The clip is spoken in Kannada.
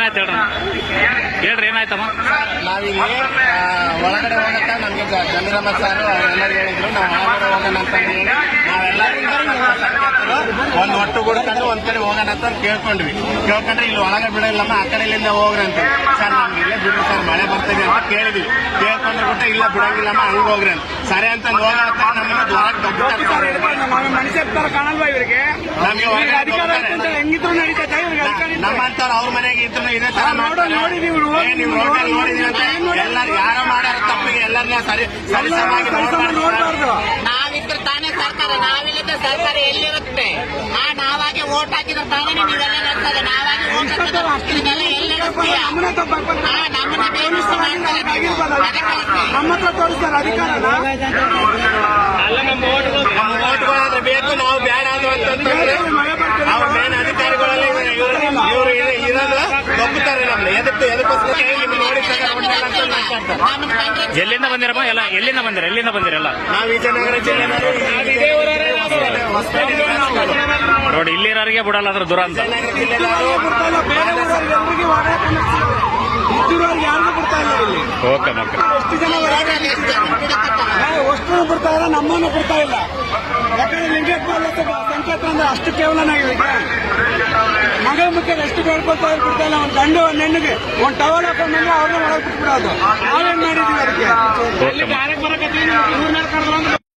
ಏನಾಯ್ತು ಹೇಳ್ರಿ ಏನಾಯ್ತಮ್ಮ? ನಾವಿಲ್ಲಿ ಒಳಗಡೆ ಹೋಗಕ್ಕ ನಮ್ಗೆ ಚಂದ್ರಮ್ಮ ಸಾರು ಅವರೆಲ್ಲರೂ ಹೇಳಿದ್ರು ನಾವು ಒಳಗಡೆ ಹೋಗೋಣ ಅಂತ ಹೇಳಿ ನಾವೆಲ್ಲರೂ ಒಂದು ಒಟ್ಟು ಗುಡ್ಕೊಂಡು ಒಂದ್ ಕಡೆ ಹೋಗೋಣ ಅಂತ ಕೇಳ್ಕೊಂಡ್ರೆ ಇಲ್ಲಿ ಒಳಗೆ ಬಿಡಲ್ಲಮ್ಮ ಆ ಕಡೆಯಿಂದ ಹೋಗ್ರಿ ಅಂತ. ಸರ್ ನಮ್ಗೆ ಇಲ್ಲೇ ಬಿಡ್ರಿ ಸರ್ ಮಳೆ ಬರ್ತದೆ ಅಂತ ಕೇಳಿದ್ವಿ. ಕೇಳ್ಕೊಂಡ್ರೆ ಬಿಟ್ಟು ಇಲ್ಲ ಬಿಡಂಗಿಲ್ಲಮ್ಮ ಹಂಗ ಹೋಗ್ರಿ ಅಂತ. ಸರಿ ಅಂತ ಹೋಗತ್ತ ನಮ್ಮನ್ನ ದ್ವಾರಕ್ಕೆ ದೊಡ್ಡ ಮನುಷ್ಯರ ಕಾಣಲ್ವಾ ಇವರಿಗೆ? ನಮ್ಗೆ ನಮ್ಮಂತವ್ರು ಅವ್ರ ಮನೆಗೆ ಇದ್ರು ಇದೇ ತರ ನೀವು ರೋಡಲ್ಲಿ ನೋಡಿದೀವಿ ಅಂತ ಎಲ್ಲರೂ ಯಾರೋ ಮಾಡ್ಯಾರ ತಪ್ಪಿಗೆ ಎಲ್ಲರನ್ನ ಸರಿಸಮಾಗಿ ನೋಡ್ಬಾರ್ದು. ನಾವಿದ್ರೆ ತಾನೇ ಸರ್ಕಾರ, ನಾವಿಲ್ಲದ ಸರ್ಕಾರ ಎಲ್ಲಿರುತ್ತೆ? ನಾವಾಗಿ ಓಟ್ ಹಾಕಿದ್ರೆ ತಾನೇ ನೀವೆಲ್ಲ ನಡೆಸ್ತದೆ. ನಾವಾಗಿ ಓಟ್ ಹಾಕಿದ್ರೆ ಎಲ್ಲಿರುತ್ತೆ? ನಮ್ಮನ್ನ ಬೇಮಿಸಿ ನಮ್ಮ ಹತ್ರ ತೋರಿಸ್ತಾರೆ ಅಧಿಕಾರನ. ನಮ್ಮ ಓಟ್ಗಳಾದ್ರೆ ಬೇಕು, ನಾವು ಬೇಡ ಅಂತಂದ್ರೆ ಅವ್ರ ಮೇನ್ ಅಧಿಕಾರಿಗಳೆಲ್ಲ ಇವರು ಇರೋದು ಒಪ್ಪುತ್ತಾರೆ ನಮ್ದು. ಎದಕ್ಕೋಸ್ಕರ ನೋಡಿ ಎಲ್ಲಿಂದ ಬಂದಿರಮ್ಮ? ಎಲ್ಲಿಂದ ಬಂದಿರಲ್ಲ? ನಾವು ವಿಜಯನಗರ ಜಿಲ್ಲೆ ನೋಡಿ ಇಲ್ಲಿರೋರಿಗೆ ಬಿಡಲ್ಲ ಅದ್ರ ದುರಂತ. ವಿಜಯನಗರ ಜಿಲ್ಲೆದವರು ಯಾರಿಗೂ ಬಿಡ್ತಾ ಇಲ್ಲ ಇಲ್ಲಿ. ಓಕೆ ಮಕ್ಕ ಎಷ್ಟು ಜನ ಅಷ್ಟು ಬಿಡ್ತಾ ಇಲ್ಲ, ನಮ್ಮನ್ನು ಬಿಡ್ತಾ ಇಲ್ಲ. ಯಾಕಂದ್ರೆ ಲಿಂಗೇಶ್ವರ ಸಂಕೇತ ಅಂದ್ರೆ ಅಷ್ಟು ಕೇವಲನಾಗಿದೆ. ಮಗ ಮುಖ್ಯ ಎಷ್ಟು ಬೇಡ್ಕೊಳ್ತಾ ಬಿಡ್ತಾ ಇಲ್ಲ. ಒಂದು ಗಂಡು ಒಂದು ಹೆಣ್ಣಿಗೆ ಒಂದು ಟವಲ್ ಹಾಕೊಂಡ್ರೆ ಅವ್ರನ್ನ ಒಳಗೆ ಬಿಟ್ಬಿಡೋದು. ನಾವೇನ್ ಮಾಡಿದೀವಿ ಅದಕ್ಕೆ?